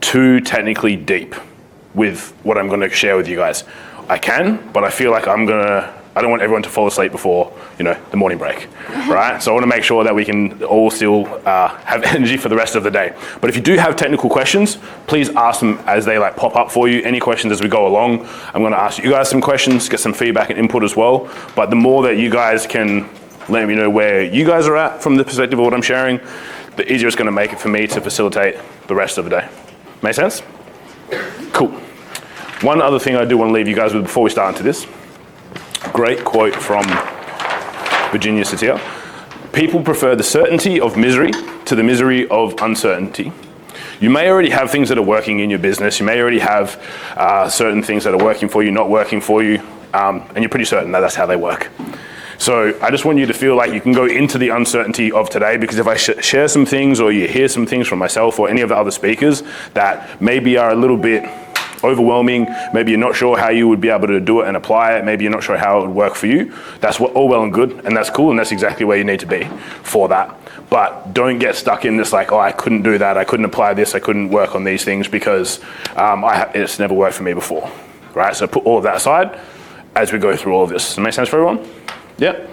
too technically deep with what I'm going to share with you guys. I can, but I feel like I don't want everyone to fall asleep before, the morning break, right? So I want to make sure that we can all still have energy for the rest of the day. But if you do have technical questions, please ask them as they pop up for you. Any questions as we go along. I'm going to ask you guys some questions, get some feedback and input as well. But the more that you guys can let me know where you guys are at from the perspective of what I'm sharing, the easier it's going to make it for me to facilitate the rest of the day. Make sense? Cool. One other thing I do want to leave you guys with before we start into this. Great quote from Virginia Satir. People prefer the certainty of misery to the misery of uncertainty. You may already have things that are working in your business. You may already have certain things that are working for you, not working for you, and you're pretty certain that that's how they work. So I just want you to feel like you can go into the uncertainty of today, because if I share some things or you hear some things from myself or any of the other speakers that maybe are a little bit overwhelming, maybe you're not sure how you would be able to do it and apply it, maybe you're not sure how it would work for you, that's all well and good, and that's cool, and that's exactly where you need to be for that. But don't get stuck in this I couldn't do that, I couldn't apply this, I couldn't work on these things because it's never worked for me before, right? So put all of that aside as we go through all of this. Does that make sense for everyone? Yeah?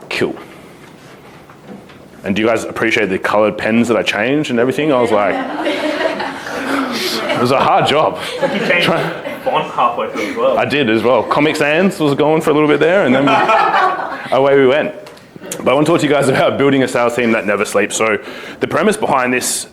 Cool. And do you guys appreciate the colored pens that I changed and everything? I was like, it was a hard job. You changed font halfway through as well. I did as well. Comic Sans was going for a little bit there, and then away we went. But I want to talk to you guys about building a sales team that never sleeps. So the premise behind this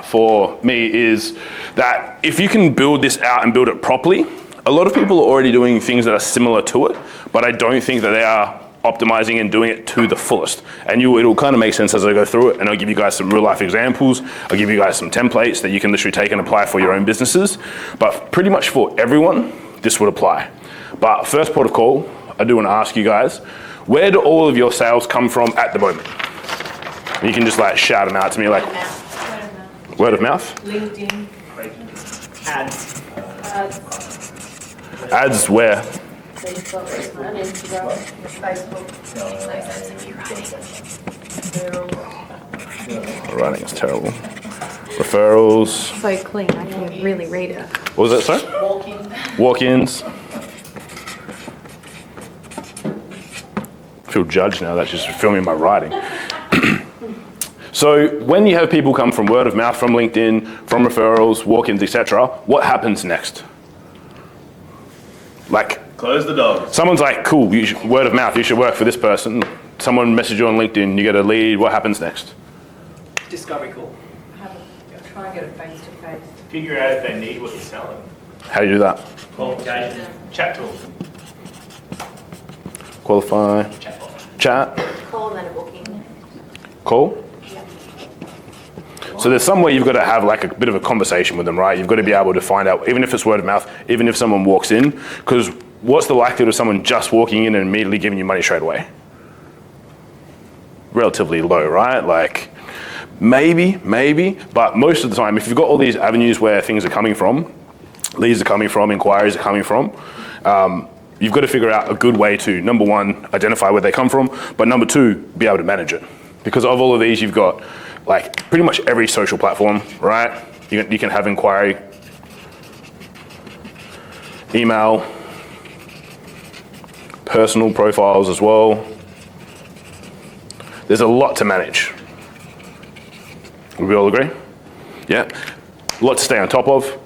for me is that if you can build this out and build it properly, a lot of people are already doing things that are similar to it, but I don't think that they are optimizing and doing it to the fullest. And it'll kind of make sense as I go through it, and I'll give you guys some real life examples. I'll give you guys some templates that you can literally take and apply for your own businesses. But pretty much for everyone, this would apply. But first port of call, I do want to ask you guys, where do all of your sales come from at the moment? And you can just shout them out to me word of mouth. LinkedIn. Ads. Ads where? Facebook, Instagram, Facebook. Writing is terrible. Referrals. So clean, I can really read it. What was that, sorry? Walk-ins. I feel judged now, that's just filming my writing. So when you have people come from word of mouth, from LinkedIn, from referrals, walk-ins, etc., what happens next? Close the door. Someone's like, cool, word of mouth, you should work for this person. Someone message you on LinkedIn, you get a lead, what happens next? Discovery call. Try and get it face to face. Figure out if they need what you're selling. How do you do that? Qualification. Chat tool. Qualify. Chat. Call and then a booking. Call. So there's some way you've got to have a bit of a conversation with them, right? You've got to be able to find out, even if it's word of mouth, even if someone walks in, because what's the likelihood of someone just walking in and immediately giving you money straight away? Relatively low, right? Maybe, but most of the time, if you've got all these avenues where things are coming from, leads are coming from, inquiries are coming from, you've got to figure out a good way to, number one, identify where they come from, but number two, be able to manage it. Because of all of these, you've got pretty much every social platform, right? You can have inquiry, email, personal profiles as well. There's a lot to manage. Would we all agree? Yeah. A lot to stay on top of.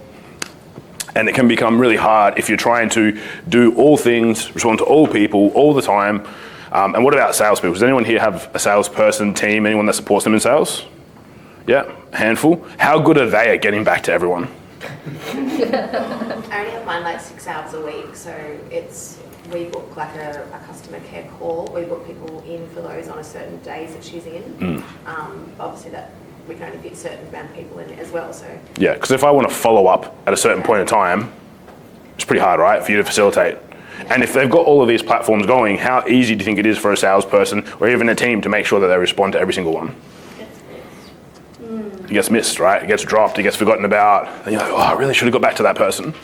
And it can become really hard if you're trying to do all things, respond to all people, all the time. And what about salespeople? Does anyone here have a salesperson, team, anyone that supports them in sales? Yeah, a handful. How good are they at getting back to everyone? I only have mine 6 hours a week, so we book a customer care call. We book people in for those on a certain days that she's in. Obviously that we can only fit a certain amount of people in as well, so. Yeah, because if I want to follow up at a certain point in time, it's pretty hard, right, for you to facilitate. And if they've got all of these platforms going, how easy do you think it is for a salesperson or even a team to make sure that they respond to every single one? It gets missed, right? It gets dropped, it gets forgotten about. And you're like, oh, I really should have got back to that person,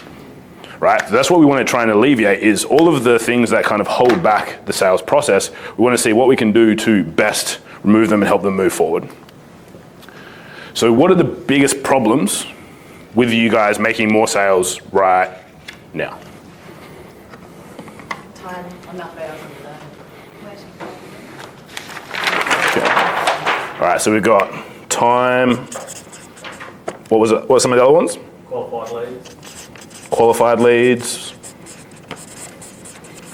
right? So that's what we want to try and alleviate is all of the things that kind of hold back the sales process. We want to see what we can do to best remove them and help them move forward. So what are the biggest problems with you guys making more sales right now? Time. I'm not bad on that. All right, so we've got time. What was it? What were some of the other ones? Qualified leads. Qualified leads.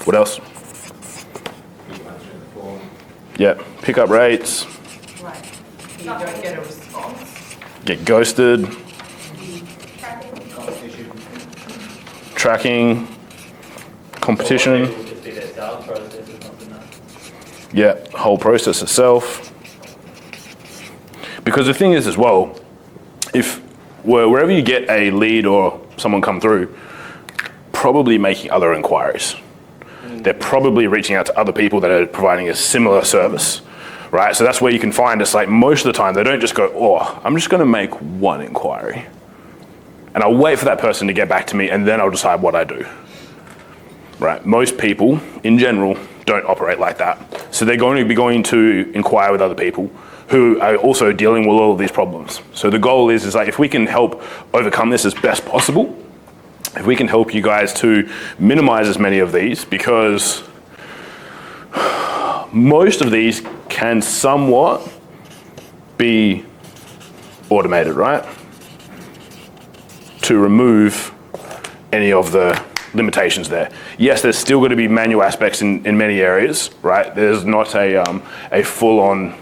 What else? Yeah, pickup rates. Right. You don't get a response. Get ghosted. Tracking. Competition. People just do their sales process or something like that. Yeah, whole process itself. Because the thing is as well, if wherever you get a lead or someone come through, probably making other inquiries. They're probably reaching out to other people that are providing a similar service, right? So that's where you can find it's like most of the time they don't just go, oh, I'm just gonna make one inquiry. And I'll wait for that person to get back to me and then I'll decide what I do. Right, most people in general don't operate like that. So they're going to inquire with other people who are also dealing with all of these problems. So the goal is like if we can help overcome this as best possible, if we can help you guys to minimize as many of these, because most of these can somewhat be automated, right? To remove any of the limitations there. Yes, there's still going to be manual aspects in many areas, right? There's not a full-on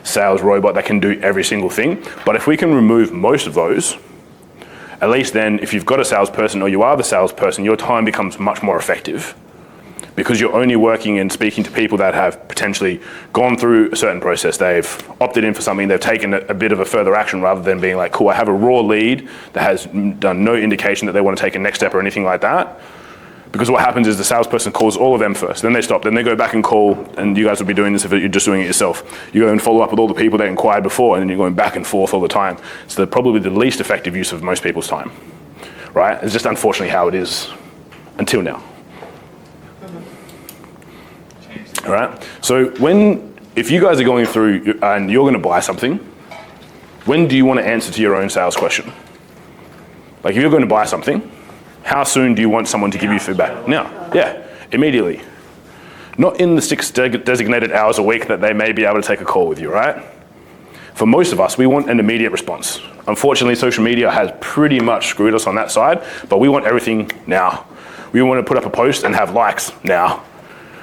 sales robot that can do every single thing. But if we can remove most of those, at least then if you've got a salesperson or you are the salesperson, your time becomes much more effective because you're only working and speaking to people that have potentially gone through a certain process. They've opted in for something, they've taken a bit of a further action rather than being like, cool, I have a raw lead that has done no indication that they want to take a next step or anything like that. Because what happens is the salesperson calls all of them first, then they stop, then they go back and call, and you guys will be doing this if you're just doing it yourself. You go and follow up with all the people that inquired before, and then you're going back and forth all the time. So they're probably the least effective use of most people's time, right? It's just unfortunately how it is until now. All right, so if you guys are going through and you're gonna buy something, when do you want to answer to your own sales question? Like if you're going to buy something, how soon do you want someone to give you feedback? Now, yeah, immediately. Not in the 6 designated hours a week that they may be able to take a call with you, right? For most of us, we want an immediate response. Unfortunately, social media has pretty much screwed us on that side, but we want everything now. We want to put up a post and have likes now,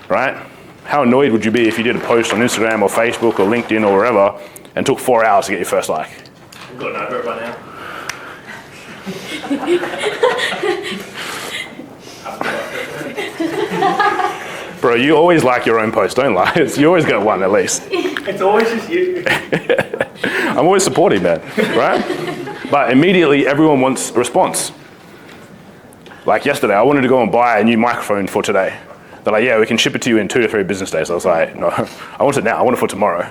right? How annoyed would you be if you did a post on Instagram or Facebook or LinkedIn or wherever and took 4 hours to get your first like? We've gotten over it by now. Bro, you always like your own post, don't lie. You always get one at least. It's always just you. I'm always supporting, man, right? But immediately everyone wants a response. Like yesterday, I wanted to go and buy a new microphone for today. They're like, yeah, we can ship it to you in 2 to 3 business days. I was like, no, I want it now. I want it for tomorrow.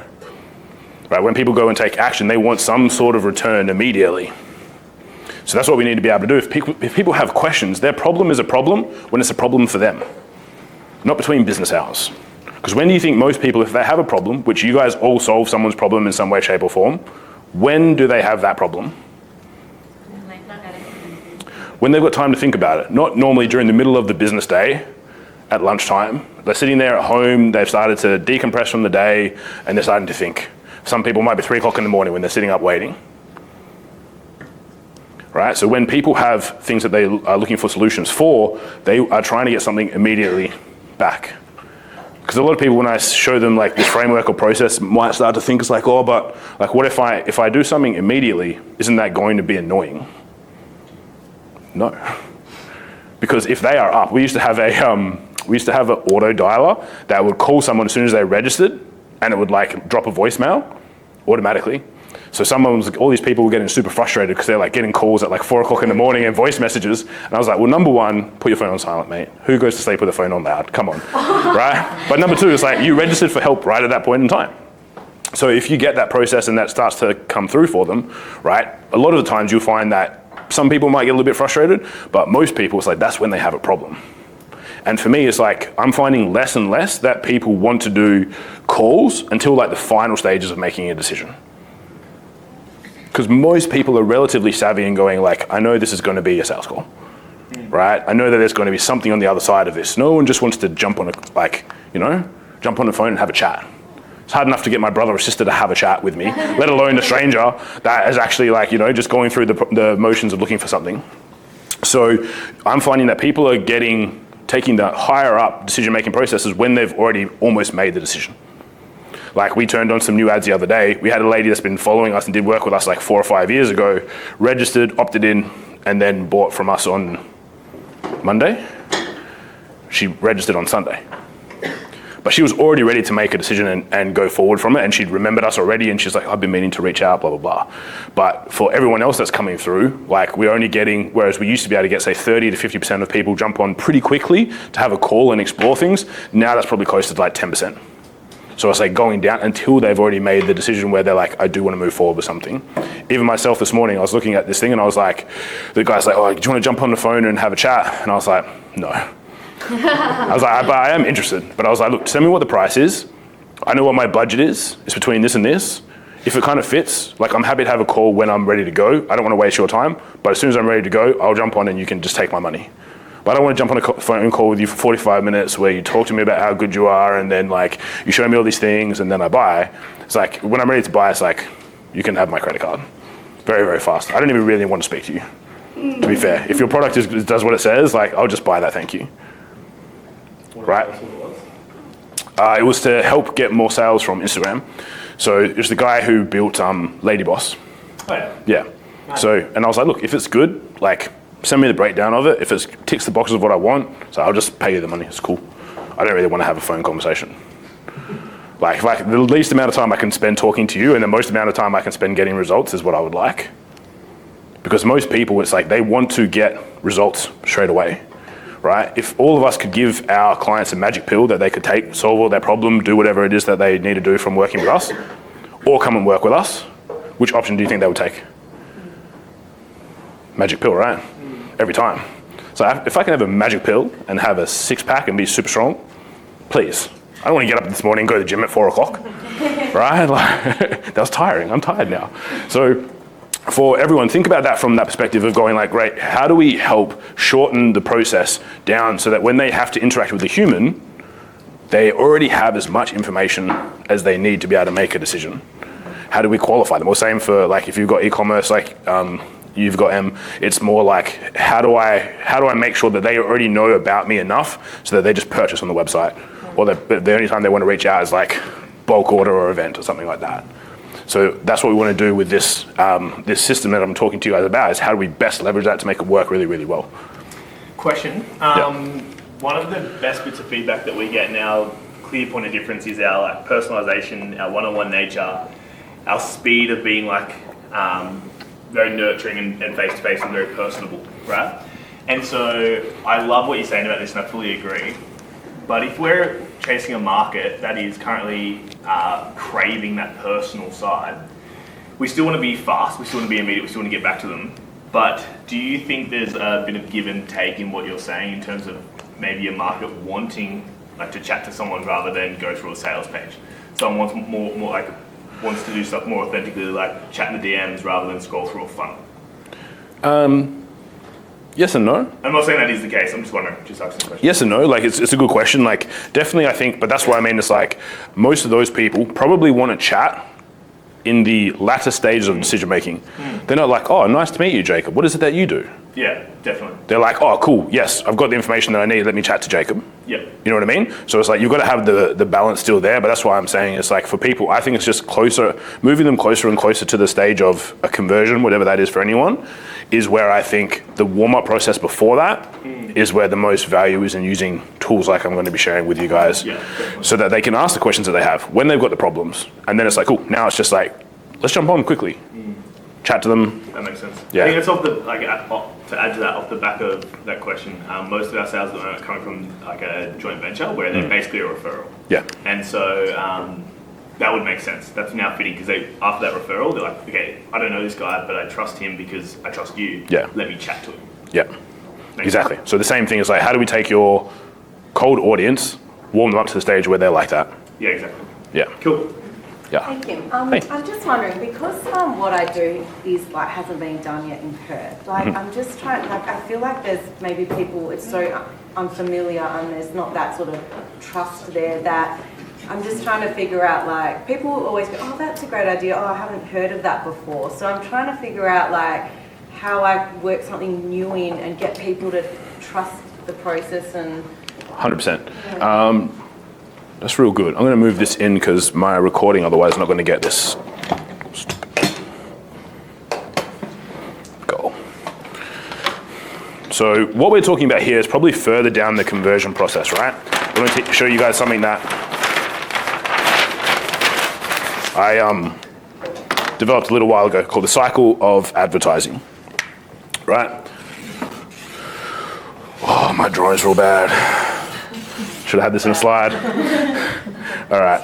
Right? When people go and take action, they want some sort of return immediately. So that's what we need to be able to do. If people have questions, their problem is a problem when it's a problem for them, not between business hours. Because when do you think most people, if they have a problem, which you guys all solve someone's problem in some way, shape or form, when do they have that problem? When they've got time to think about it. Not normally during the middle of the business day at lunchtime. They're sitting there at home, they've started to decompress from the day, and they're starting to think. Some people might be 3 o'clock in the morning when they're sitting up waiting. Right? So when people have things that they are looking for solutions for, they are trying to get something immediately back. Because a lot of people, when I show them like this framework or process, might start to think it's like, oh, but like, what if I do something immediately? Isn't that going to be annoying? No. Because if they are up, we used to have an auto dialer that would call someone as soon as they registered, and it would like drop a voicemail automatically. So all these people were getting super frustrated because they're like getting calls at like 4 o'clock in the morning and voice messages. And I was like, well, number one, put your phone on silent, mate. Who goes to sleep with a phone on loud? Come on, right? But number two, it's like you registered for help right at that point in time. So if you get that process and that starts to come through for them, right? A lot of the times you'll find that some people might get a little bit frustrated, but most people, it's like that's when they have a problem. And for me, it's like I'm finding less and less that people want to do calls until like the final stages of making a decision. Because most people are relatively savvy and going like, I know this is going to be a sales call, right? I know that there's going to be something on the other side of this. No one just wants to jump on jump on the phone and have a chat. It's hard enough to get my brother or sister to have a chat with me, let alone a stranger that is actually just going through the motions of looking for something. So I'm finding that people are taking the higher up decision-making processes when they've already almost made the decision. Like we turned on some new ads the other day. We had a lady that's been following us and did work with us like 4 or 5 years ago, registered, opted in, and then bought from us on Monday. She registered on Sunday. But she was already ready to make a decision and go forward from it, and she'd remembered us already, and she's like, I've been meaning to reach out, blah, blah, blah. But for everyone else that's coming through, like we're only getting, whereas we used to be able to get, say, 30 to 50% of people jump on pretty quickly to have a call and explore things, now that's probably close to like 10%. So I say going down until they've already made the decision where they're like, I do want to move forward with something. Even myself this morning, I was looking at this thing and I was like, the guy's like, oh, do you want to jump on the phone and have a chat? And I was like, no. I was like, but I am interested. But I was like, look, tell me what the price is. I know what my budget is. It's between this and this. If it kind of fits, like I'm happy to have a call when I'm ready to go. I don't want to waste your time, but as soon as I'm ready to go, I'll jump on and you can just take my money. But I don't want to jump on a phone call with you for 45 minutes where you talk to me about how good you are and then like you show me all these things and then I buy. It's like when I'm ready to buy, it's like you can have my credit card. Very, very fast. I don't even really want to speak to you, to be fair. If your product does what it says, like I'll just buy that, thank you. Right? It was to help get more sales from Instagram. So it was the guy who built Lady Boss. Oh yeah. Yeah. Nice. So, and I was like, look, if it's good, like send me the breakdown of it. If it ticks the boxes of what I want, so I'll just pay you the money. It's cool. I don't really want to have a phone conversation. Like the least amount of time I can spend talking to you and the most amount of time I can spend getting results is what I would like. Because most people, it's like they want to get results straight away, right? If all of us could give our clients a magic pill that they could take, solve all their problem, do whatever it is that they need to do from working with us, or come and work with us, which option do you think they would take? Magic pill, right? Every time. So if I can have a magic pill and have a 6-pack and be super strong, please. I don't want to get up this morning and go to the gym at 4 o'clock, right? Like, that was tiring. I'm tired now. So for everyone, think about that from that perspective of going like, great, how do we help shorten the process down so that when they have to interact with a human, they already have as much information as they need to be able to make a decision. How do we qualify them? Or same for like if you've got e-commerce, like you've got it's more like how do I make sure that they already know about me enough so that they just purchase on the website, or the only time they want to reach out is like bulk order or event or something like that. So that's what we want to do with this this system that I'm talking to you guys about, is how do we best leverage that to make it work really, really well. Question. One of the best bits of feedback that we get now, clear point of difference, is our like personalization, our one-on-one nature, our speed of being like very nurturing and face-to-face and very personable, right? And so I love what you're saying about this and I fully agree. But if we're chasing a market that is currently craving that personal side, we still want to be fast, we still want to be immediate, we still want to get back to them. But do you think there's a bit of give and take in what you're saying in terms of maybe a market wanting like to chat to someone rather than go through a sales page? Someone wants more like wants to do stuff more authentically, like chat in the DMs rather than scroll through a funnel. Yes and no. I'm not saying that is the case. I'm just wondering, just asking a question. Yes and no. Like it's a good question. Like definitely, I think, but that's what I mean. It's like most of those people probably want to chat in the latter stages of decision making. They're not like, oh, nice to meet you, Jacob. What is it that you do? Yeah, definitely. They're like, oh, cool. Yes, I've got the information that I need. Let me chat to Jacob. Yeah. You know what I mean? So it's like you've got to have the balance still there. But that's why I'm saying it's like for people, I think it's just closer, moving them closer and closer to the stage of a conversion, whatever that is for anyone, is where I think the warm-up process before that is where the most value is in using tools like I'm going to be sharing with you guys, so that they can ask the questions that they have when they've got the problems. And then it's like, cool, now it's just like, let's jump on quickly. Chat to them. That makes sense. Yeah. I think it's off the, like, to add to that, off the back of that question, most of our sales at the moment are coming from like a joint venture where they're basically a referral. Yeah. And so that would make sense. That's now fitting because after that referral, they're like, okay, I don't know this guy, but I trust him because I trust you. Yeah. Let me chat to him. Yeah. Exactly. So the same thing is like, how do we take your cold audience, warm them up to the stage where they're like that? Yeah, exactly. Yeah. Cool. Yeah. Hey Kim, Hey. I'm just wondering, because what I do is like hasn't been done yet in Perth, like I'm just trying, like I feel like there's maybe people, it's so unfamiliar and there's not that sort of trust there, that I'm just trying to figure out, like people always go, oh that's a great idea, oh I haven't heard of that before. So I'm trying to figure out like how I work something new in and get people to trust the process and... 100%. That's real good. I'm going to move this in because my recording otherwise is not going to get this. Go. So what we're talking about here is probably further down the conversion process, right? I'm going to show you guys something that I developed a little while ago called the cycle of advertising, right? Oh, my drawing's real bad. Should have had this in a slide. All right.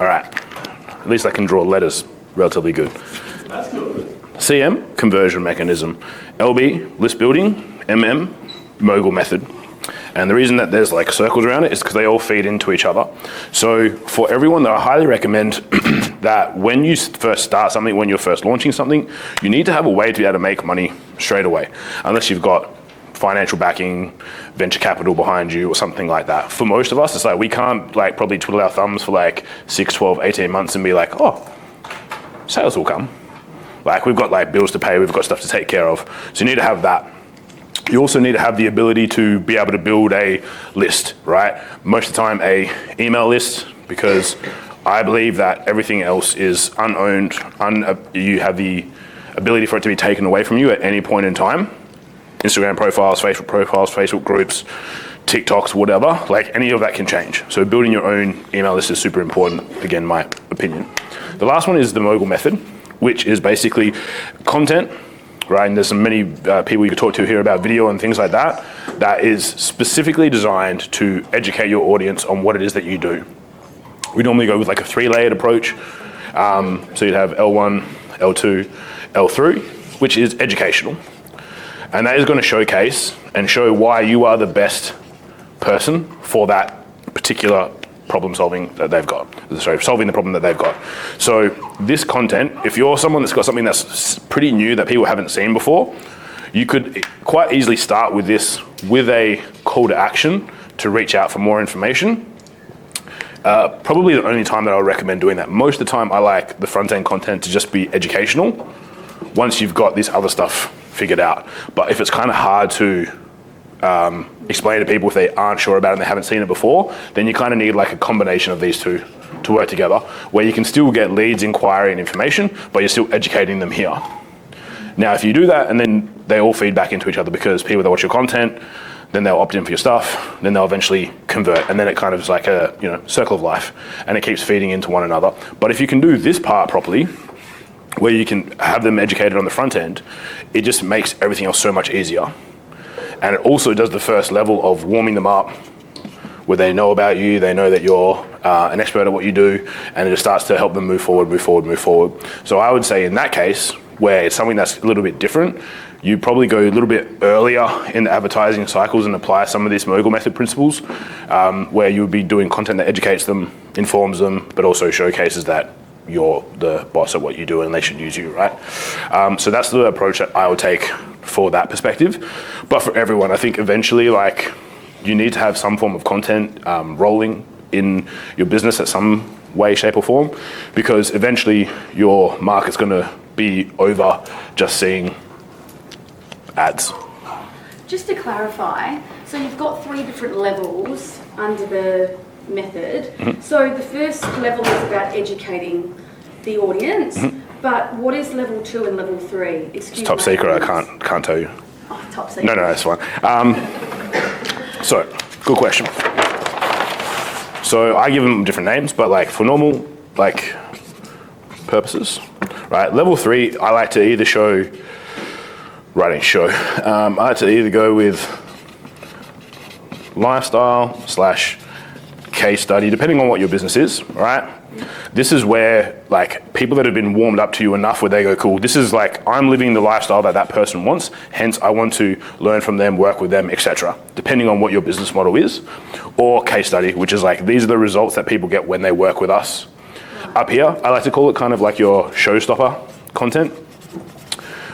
All right. At least I can draw letters relatively good. That's good. CM, conversion mechanism. LB, list building. MM, Mogul method. And the reason that there's like circles around it is because they all feed into each other. So for everyone, that I highly recommend that when you first start something, when you're first launching something, you need to have a way to be able to make money straight away, unless you've got financial backing, venture capital behind you or something like that. For most of us, it's like we can't like probably twiddle our thumbs for like 6, 12, 18 months and be like, oh, sales will come. Like we've got like bills to pay, we've got stuff to take care of. So you need to have that. You also need to have the ability to be able to build a list, right? Most of the time a email list, because I believe that everything else is unowned, you have the ability for it to be taken away from you at any point in time. Instagram profiles, Facebook groups, TikToks, whatever, like any of that can change. So building your own email list is super important, again, my opinion. The last one is the Mogul method, which is basically content, right? And there's some many people you could talk to here about video and things like that, that is specifically designed to educate your audience on what it is that you do. We normally go with like a 3-layered approach. So you'd have L1, L2, L3, which is educational. And that is going to showcase and show why you are the best person for that particular problem solving that they've got. Sorry, solving the problem that they've got. So this content, if you're someone that's got something that's pretty new that people haven't seen before, you could quite easily start with this with a call to action to reach out for more information. Probably the only time that I would recommend doing that. Most of the time I like the front end content to just be educational once you've got this other stuff figured out. But if it's kind of hard to explain to people if they aren't sure about it and they haven't seen it before, then you kind of need like a combination of these two to work together, where you can still get leads, inquiry, and information, but you're still educating them here. Now, if you do that, and then they all feed back into each other, because people that watch your content, then they'll opt in for your stuff, then they'll eventually convert, and then it kind of is like a circle of life, and it keeps feeding into one another. But if you can do this part properly, where you can have them educated on the front end, it just makes everything else so much easier. And it also does the first level of warming them up, where they know about you, they know that you're an expert at what you do, and it just starts to help them move forward. So I would say in that case, where it's something that's a little bit different, you probably go a little bit earlier in the advertising cycles and apply some of these Mogul method principles, where you would be doing content that educates them, informs them, but also showcases that you're the boss at what you do and they should use you, right? So that's the approach that I would take for that perspective. But for everyone, I think eventually, like, you need to have some form of content rolling in your business at some way, shape or form, because eventually your market's gonna be over just seeing ads. Just to clarify, so you've got 3 different levels under the method. Mm-hmm. So the first level is about educating the audience, but what is level 2 and level 3? Excuse me. Top secret, I can't tell you. Oh, top secret. No, that's fine. So, good question. So I give them different names, but like for normal like purposes, right? Level 3, I like to either I like to either go with lifestyle / case study, depending on what your business is, right? This is where like people that have been warmed up to you enough where they go, cool, this is like, I'm living the lifestyle that that person wants, hence I want to learn from them, work with them, etc. Depending on what your business model is. Or case study, which is like, these are the results that people get when they work with us. Up here, I like to call it kind of like your showstopper content.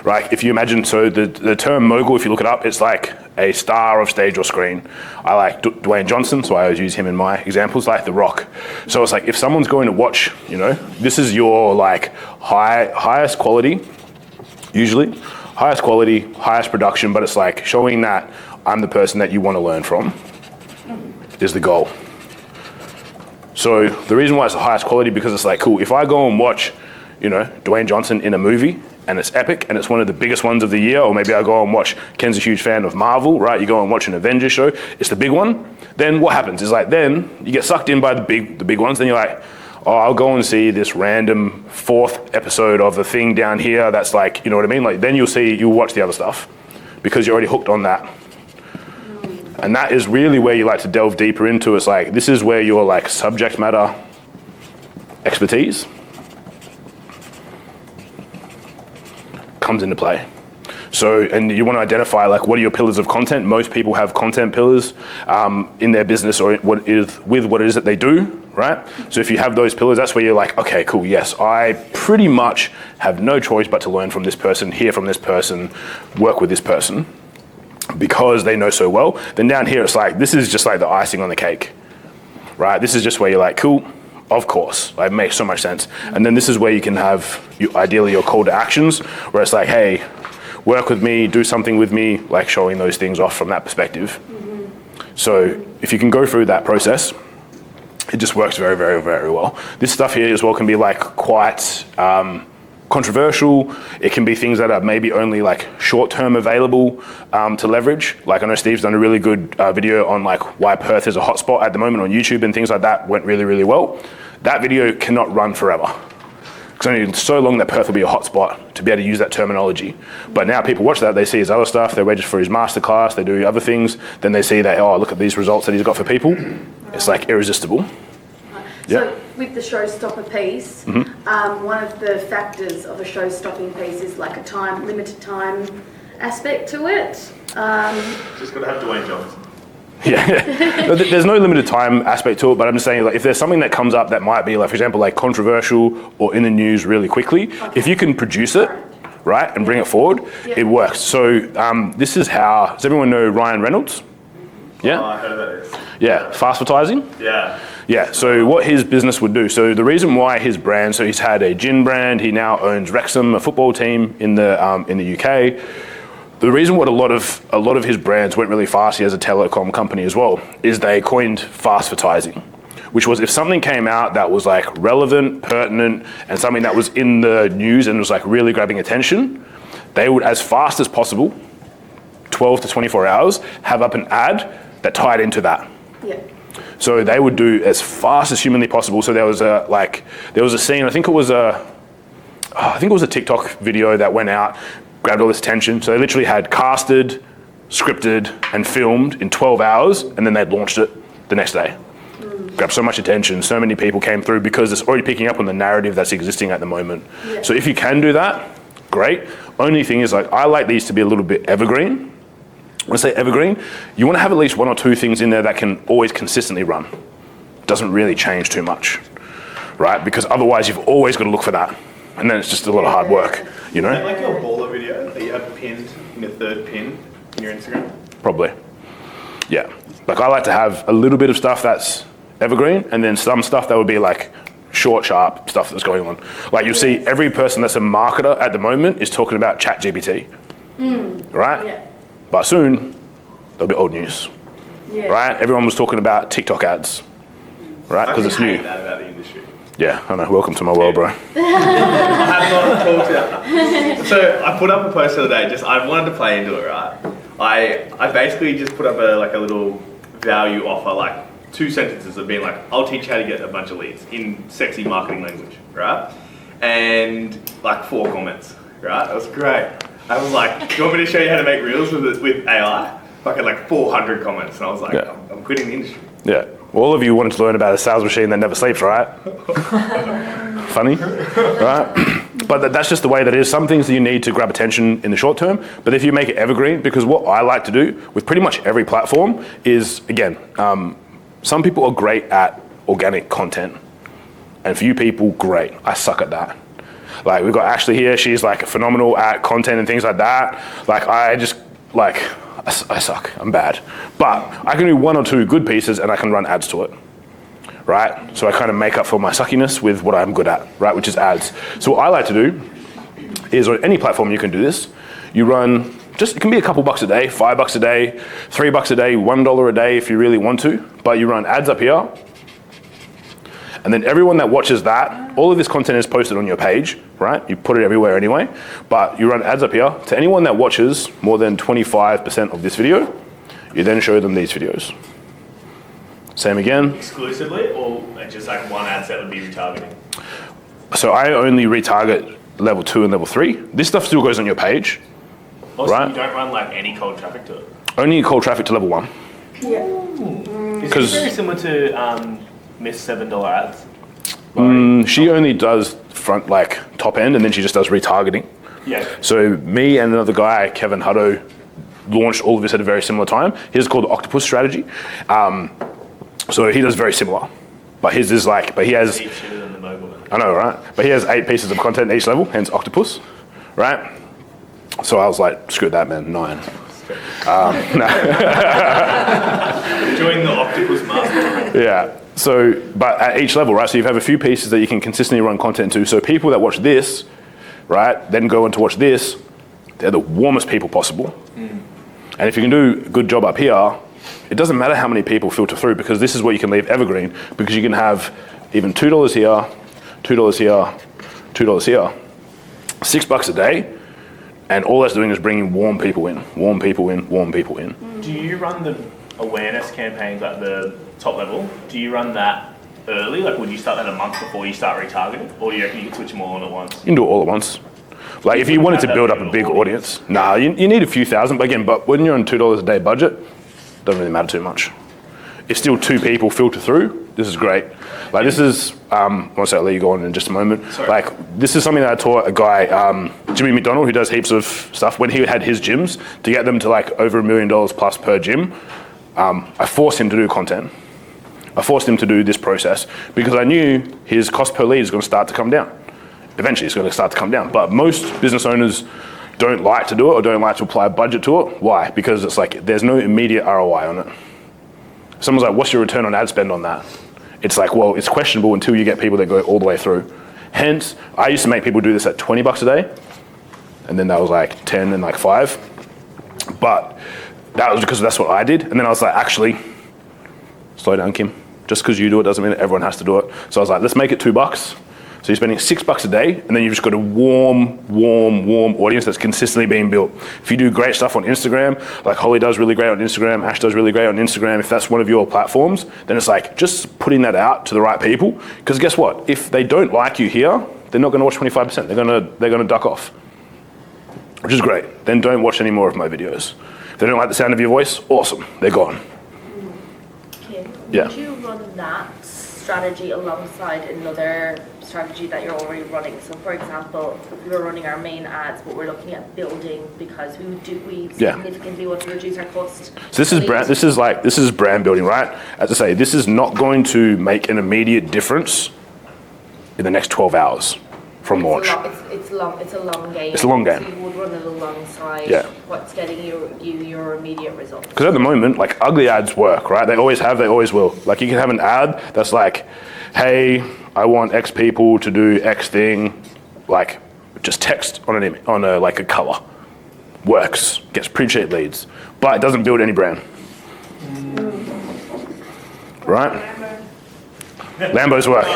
Right, if you imagine, so the term mogul, if you look it up, it's like a star of stage or screen. I like Dwayne Johnson, so I always use him in my examples, like The Rock. So it's like, if someone's going to watch, you know, this is your like highest quality, usually, highest quality, highest production, but it's like showing that I'm the person that you want to learn from is the goal. So the reason why it's the highest quality, because it's like, cool, if I go and watch, you know, Dwayne Johnson in a movie, and it's epic, and it's one of the biggest ones of the year, or maybe I go and watch, Ken's a huge fan of Marvel, right? You go and watch an Avengers show, it's the big one. Then what happens is like, then you get sucked in by the big ones, then you're like, oh, I'll go and see this random 4th episode of the thing down here that's like, you know what I mean? Like, then you'll watch the other stuff, because you're already hooked on that. And that is really where you like to delve deeper into. It's like, this is where your like subject matter expertise comes into play. So, and you want to identify like, what are your pillars of content? Most people have content pillars in their business or with what it is that they do, right? So if you have those pillars, that's where you're like, okay, cool, yes, I pretty much have no choice but to learn from this person, hear from this person, work with this person, because they know so well. Then down here, it's like, this is just like the icing on the cake, right? This is just where you're like, cool, of course, it makes so much sense. And then this is where you can have, ideally, your call to actions, where it's like, hey, work with me, do something with me, like showing those things off from that perspective. So if you can go through that process, it just works very, very, very well. This stuff here as well can be like quite controversial. It can be things that are maybe only like short-term available to leverage. Like I know Steve's done a really good video on like why Perth is a hotspot at the moment on YouTube and things like that. Went really, really well. That video cannot run forever. It's only so long that Perth will be a hotspot to be able to use that terminology. But now people watch that, they see his other stuff, they register for his masterclass, they do other things, then they see that, oh, look at these results that he's got for people. It's like irresistible. So with the showstopper piece, one of the factors of a show-stopping piece is like a limited time aspect to it. Just got to have Dwayne Johnson. Yeah, there's no limited time aspect to it, but I'm just saying, like, if there's something that comes up that might be, like, for example, like controversial or in the news really quickly, if you can produce it, right, and bring it forward, it works. So this is how, does everyone know Ryan Reynolds? Yeah? Oh, I heard that is. Yeah, fast advertising? Yeah. Yeah, so what his business would do, so the reason why his brand, so he's had a gin brand, he now owns Wrexham, a football team in the UK. The reason what a lot of his brands went really fast, he has a telecom company as well, is they coined fast advertising, which was if something came out that was like relevant, pertinent, and something that was in the news and was like really grabbing attention, they would, as fast as possible, 12 to 24 hours, have up an ad that tied into that. Yeah. So they would do as fast as humanly possible. So there was a scene, I think it was a TikTok video that went out, grabbed all this attention. So they literally had casted, scripted, and filmed in 12 hours, and then they'd launched it the next day. Grabbed so much attention, so many people came through because it's already picking up on the narrative that's existing at the moment. Yeah. So if you can do that, great. Only thing is, like, I like these to be a little bit evergreen. When I say evergreen, you want to have at least 1 or 2 things in there that can always consistently run. Doesn't really change too much, right? Because otherwise you've always got to look for that. And then it's just a lot of hard work, you know? Like your baller video that you have pinned in your third pin in your Instagram? Probably. Yeah. Like I like to have a little bit of stuff that's evergreen and then some stuff that would be like short, sharp stuff that's going on. Like you'll see every person that's a marketer at the moment is talking about ChatGPT, right? Yeah. But soon, there'll be old news, Yeah. right? Everyone was talking about TikTok ads, right? Because it's I hate new. that about the industry. Yeah, I know. Welcome to my world, bro. I have not talked about. So I put up a post the other day. I wanted to play into it, right? I basically just put up a little value offer, like 2 sentences of being like, I'll teach you how to get a bunch of leads in sexy marketing language, right? And like 4 comments, right? It was great. I was like, do you want me to show you how to make reels with AI? Fucking like 400 comments, and I was like, Yeah. I'm quitting the industry. Yeah. All of you wanted to learn about a sales machine that never sleeps, right? Funny, right? But that's just the way that it is. Some things that you need to grab attention in the short term, but if you make it evergreen, because what I like to do with pretty much every platform is, again, some people are great at organic content, and few people, great. I suck at that. Like, we've got Ashley here, she's like phenomenal at content and things like that. Like, I suck, I'm bad. But I can do one or two good pieces and I can run ads to it, right? So I kind of make up for my suckiness with what I'm good at, right, which is ads. So what I like to do is, on any platform you can do this, you run, it can be a couple bucks a day, $5 a day, $3 a day, $1 a day if you really want to, but you run ads up here, and then everyone that watches that, all of this content is posted on your page, right? You put it everywhere anyway, but you run ads up here. To anyone that watches more than 25% of this video, you then show them these videos. Same again. Exclusively, or just like one ad set would be retargeting? So I only retarget level 2 and level 3. This stuff still goes on your page. Also, right? You don't run like any cold traffic to it? Only cold traffic to level 1. Yeah. Is it very similar to Miss $7 ads? She only does front, like top end, and then she just does retargeting. Yeah. So me and another guy, Kevin Hutto, launched all of this at a very similar time. His is called the Octopus Strategy. So he does very similar, but his is like, but he has. Cheaper than the Mogul. I know, right? But he has 8 pieces of content at each level, hence Octopus, right? So I was like, screw that, man, 9. Join the Octopus Mastermind. Yeah. So, but at each level, right? So you have a few pieces that you can consistently run content to. So people that watch this, right, then go on to watch this, they're the warmest people possible. And if you can do a good job up here, it doesn't matter how many people filter through, because this is what you can leave evergreen, because you can have even $2 here, $2 here, $2 here, $6 a day, and all that's doing is bringing warm people in, warm people in, warm people in. Do you run the awareness campaigns at the top level? Do you run that early? Like, would you start that a month before you start retargeting? Or do you reckon you can switch them all on at once? You can do it all at once. Like, if you wanted to build up a big audience, you need a few thousand, but when you're on $2 a day budget, it doesn't really matter too much. If still 2 people filter through, this is great. Like, this is, I'll let you go on in just a moment. Sorry. Like, this is something that I taught a guy, Jimmy McDonald, who does heaps of stuff. When he had his gyms, to get them to like over $1 million plus per gym, I forced him to do content. I forced him to do this process because I knew his cost per lead is going to start to come down. Eventually it's going to start to come down. But most business owners don't like to do it or don't like to apply a budget to it. Why? Because it's like there's no immediate ROI on it. Someone's like, what's your return on ad spend on that? It's like, well, it's questionable until you get people that go all the way through. Hence, I used to make people do this at $20 a day, and then that was like 10 and like 5. But that was because that's what I did. And then I was like, actually, slow down, Kim. Just because you do it doesn't mean everyone has to do it. So I was like, let's make it $2. So you're spending $6 a day, and then you've just got a warm audience that's consistently being built. If you do great stuff on Instagram, like Holly does really great on Instagram, Ash does really great on Instagram, if that's one of your platforms, then it's like just putting that out to the right people. Because guess what? If they don't like you here, they're not going to watch 25%. They're going to duck off, which is great. Then don't watch any more of my videos. If they don't like the sound of your voice, awesome, they're gone. Okay. Yeah. Would you run that strategy alongside another strategy that you're already running? So for example, we're running our main ads, but we're looking at building because we significantly want to reduce our cost. So this is brand building, right? As I say, this is not going to make an immediate difference in the next 12 hours from launch. It's a long game. It's a long game. So you would run it alongside what's getting you your immediate results. Because at the moment, like, ugly ads work, right? They always have, they always will. Like, you can have an ad that's like, hey, I want X people to do X thing, like just text on a color. Works, gets pretty cheap leads, but it doesn't build any brand. Right? Lambos work.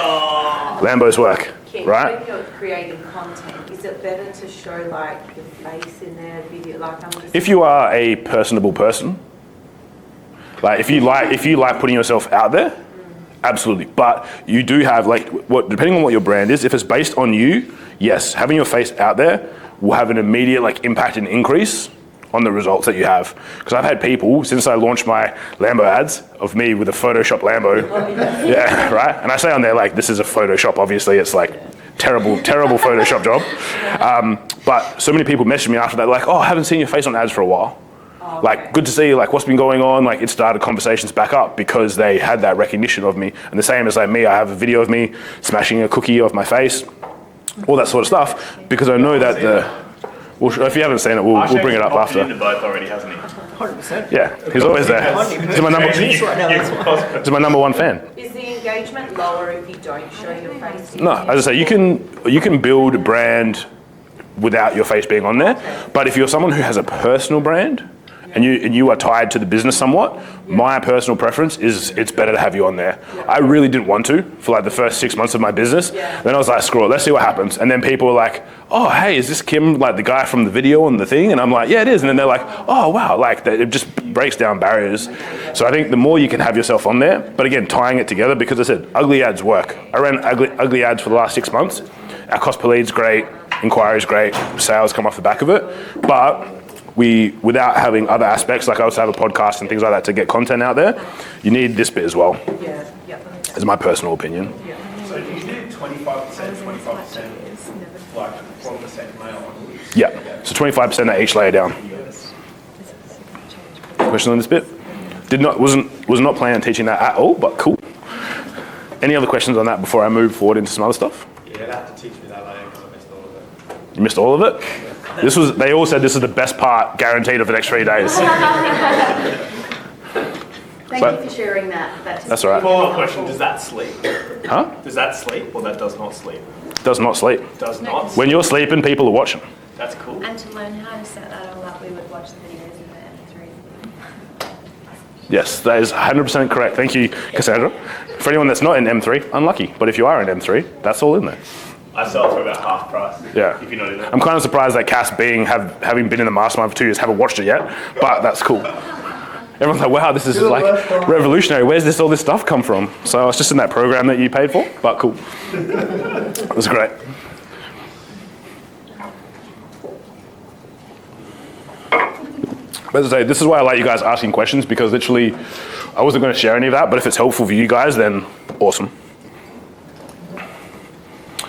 Lambos work. Right? When you're creating content, is it better to show like your face in their video? Like, if you are a personable person, like if you like putting yourself out there, absolutely. But you do have depending on what your brand is, if it's based on you, yes, having your face out there will have an immediate impact and increase on the results that you have. Because I've had people, since I launched my Lambo ads, of me with a Photoshop Lambo. Yeah, right? And I say on there, like, this is a Photoshop, obviously. It's like terrible Photoshop job. But so many people messaged me after that, like, oh, I haven't seen your face on ads for a while. Like, good to see you, like, what's been going on? Like, it started conversations back up because they had that recognition of me. And the same as like me, I have a video of me smashing a cookie off my face, all that sort of stuff, because I know that if you haven't seen it, we'll bring it up after. Into both already, hasn't he? 100%. Yeah, he's always there. He's my number one fan. Is the engagement lower if you don't show your face? No, as I say, you can build a brand without your face being on there. But if you're someone who has a personal brand, and you are tied to the business somewhat, my personal preference is it's better to have you on there. I really didn't want to for like the first 6 months of my business. Then I was like, screw it, let's see what happens. And then people were like, oh, hey, is this Kim, like the guy from the video on the thing? And I'm like, yeah, it is. And then they're like, oh, wow, like it just breaks down barriers. So I think the more you can have yourself on there, but again, tying it together, because I said, ugly ads work. I ran ugly ads for the last 6 months. Our cost per lead's great, inquiry's great, sales come off the back of it. But without having other aspects, like I also have a podcast and things like that to get content out there, you need this bit as well, is my personal opinion. So do you do 25%, 25%, like 12% male? Yeah, so 25% at each layer down. Question on this bit? Was not planning on teaching that at all, but cool. Any other questions on that before I move forward into some other stuff? Yeah, you'll have to teach me that later because I missed all of it. You missed all of it? They all said this is the best part, guaranteed, of the next 3 days. Thank you for sharing that. That's all right. Follow-up question, does that sleep? Huh? Does that sleep or that does not sleep? Does not sleep. Does not sleep. When you're sleeping, people are watching. That's cool. And to learn how to set that all up, we would watch the videos in the M3. Yes, that is 100% correct. Thank you, Cassandra. For anyone that's not in M3, unlucky. But if you are in M3, that's all in there. I sell it for about half price. Yeah. If you're not in there. I'm kind of surprised that Cass, having been in the Mastermind for 2 years, haven't watched it yet. But that's cool. Everyone's like, wow, this is like revolutionary. Where's all this stuff come from? So it's just in that program that you paid for, but cool. It was great. But as I say, this is why I like you guys asking questions, because literally I wasn't going to share any of that, but if it's helpful for you guys, then awesome.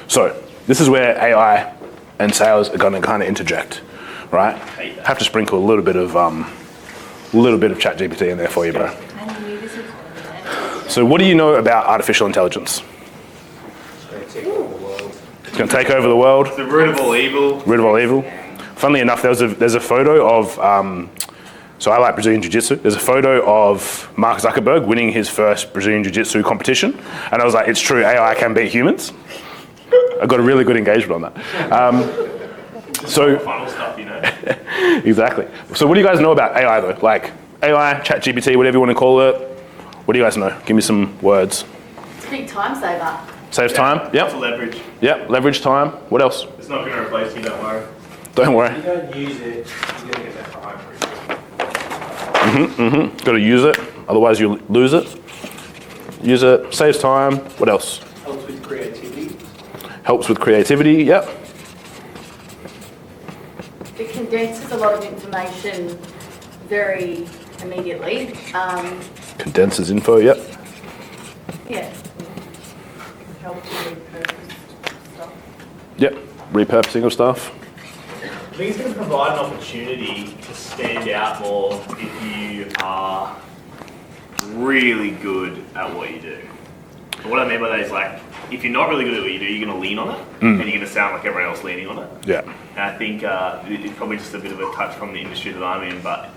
So this is where AI and sales are going to kind of interject, right? Have to sprinkle a little bit of ChatGPT in there for you, bro. So what do you know about artificial intelligence? It's going to take over the world. It's going to take over the world. The root of all evil. Root of all evil. Funnily enough, there's a photo of, so I like Brazilian Jiu-Jitsu. There's a photo of Mark Zuckerberg winning his first Brazilian Jiu-Jitsu competition. And I was like, it's true, AI can beat humans. I got a really good engagement on that. Final stuff, you know. Exactly. So what do you guys know about AI though? Like AI, ChatGPT, whatever you want to call it. What do you guys know? Give me some words. It's a big time saver. Saves time? It's Yep. leverage. Yep. Leverage time. What else? It's not going to replace you, don't worry. Don't worry. If you don't use it, you're going to get that behind for Got to use it. Otherwise you lose it. Use it. Saves time. What else? Helps with creativity. Helps with creativity. Yep. It condenses a lot of information very immediately. Condenses info. Yep. Yeah. Helps you repurpose stuff. Yep. Repurposing of stuff. I think it's going to provide an opportunity to stand out more if you are really good at what you do. And what I mean by that is, like, if you're not really good at what you do, you're going to lean on it, and you're going to sound like everyone else leaning on it. Yeah. And I think it's probably just a bit of a touch from the industry that I'm in, but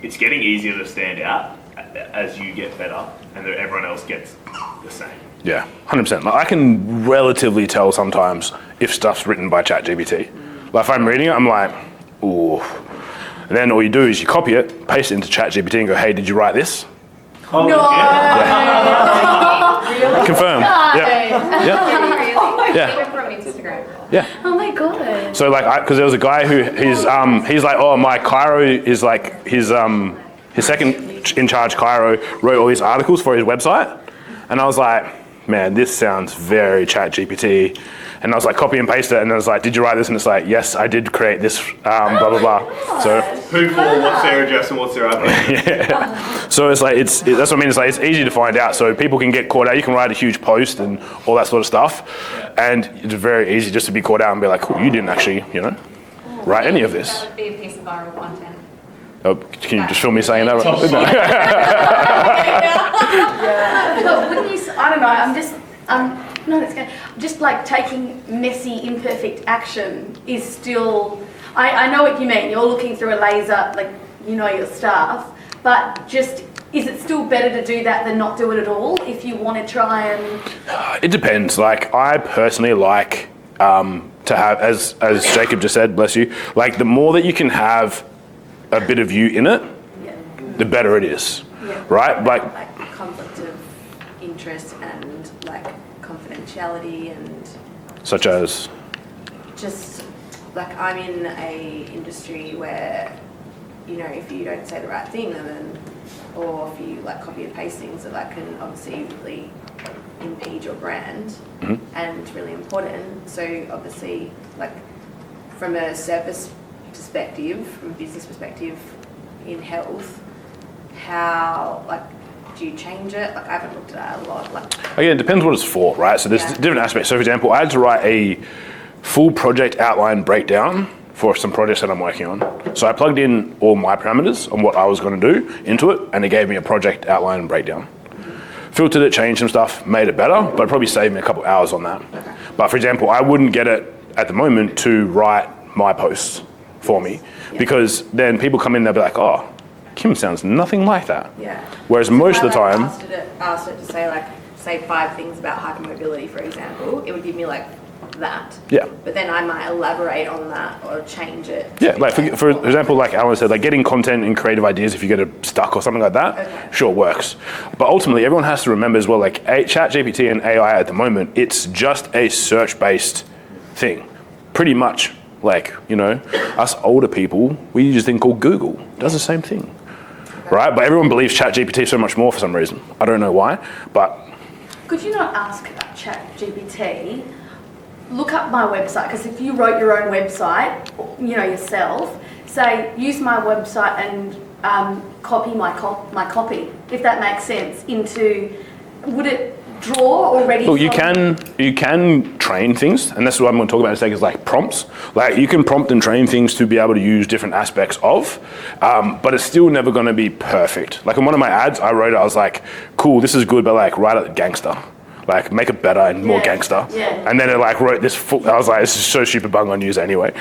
it's getting easier to stand out as you get better, and that everyone else gets the same. Yeah. 100%. Like, I can relatively tell sometimes if stuff's written by ChatGPT. Like if I'm reading it, I'm like, ooh. And then all you do is you copy it, paste it into ChatGPT, and go, hey, did you write this? Oh, No. yeah. Confirm. Yeah. Yeah. Yeah. Even from Instagram. Yeah. Oh my god. So like, because there was a guy who he's like, oh, my Cairo is like his second in charge Cairo wrote all these articles for his website, and I was like, man, this sounds very chat GPT. And I was like, copy and paste it. And I was like, did you write this? And it's like, yes, I did create this, blah, blah, blah. So, Who for, what's their address and what's their IP? so it's like, that's what I mean. It's like, it's easy to find out. So people can get caught out. You can write a huge post and all that sort of stuff. And it's very easy just to be caught out and be like, cool, you didn't actually, write any of this. That would be a piece of viral content. Oh, can you just film me saying that? But wouldn't you, I don't know, no, that's good. Just like taking messy, imperfect action is still, I know what you mean. You're looking through a laser, like, you know your stuff, but just, is it still better to do that than not do it at all if you want to try and... It depends. Like, I personally like to have, as Jacob just said, bless you, like the more that you can have a bit of you in it, the better it is, right? Like conflict of interest and like confidentiality and such as just like I'm in a industry where if you don't say the right thing and then or if you like copy and paste things that can obviously really impede your brand and really important. So obviously like from a service perspective, from a business perspective in health, how do you change it? I haven't looked at that a lot. Again, it depends what it's for, right? So there's different aspects. So for example, I had to write a full project outline breakdown for some projects that I'm working on. So I plugged in all my parameters on what I was going to do into it, and it gave me a project outline breakdown. Filtered it, changed some stuff, made it better, but it probably saved me a couple hours on that. But for example, I wouldn't get it at the moment to write my posts for me, because then people come in and they'll be like, oh, Kim sounds nothing like that. Yeah. Whereas most of the time... asked it to say 5 things about hypermobility, for example, it would give me that. Yeah. But then I might elaborate on that or change it. Yeah, like for example, like Alan said, like getting content and creative ideas if you get it stuck or something like that, sure works. But ultimately, everyone has to remember as well, like ChatGPT and AI at the moment, it's just a search-based thing, pretty much. Like, us older people, we use a thing called Google. It does the same thing, right? But everyone believes ChatGPT so much more for some reason. I don't know why, but... Could you not ask ChatGPT, look up my website, because if you wrote your own website, yourself, say, use my website and copy my copy, if that makes sense, would it draw already? Look, you can train things, and that's what I'm going to talk about in a second, is like prompts. Like you can prompt and train things to be able to use different aspects of, but it's still never going to be perfect. Like in one of my ads, I wrote it, I was like, cool, this is good, but like write it gangster. Like make it better and more gangster. Yeah. And then it wrote this I was like, this is so stupid, but I'm going to use it anyway.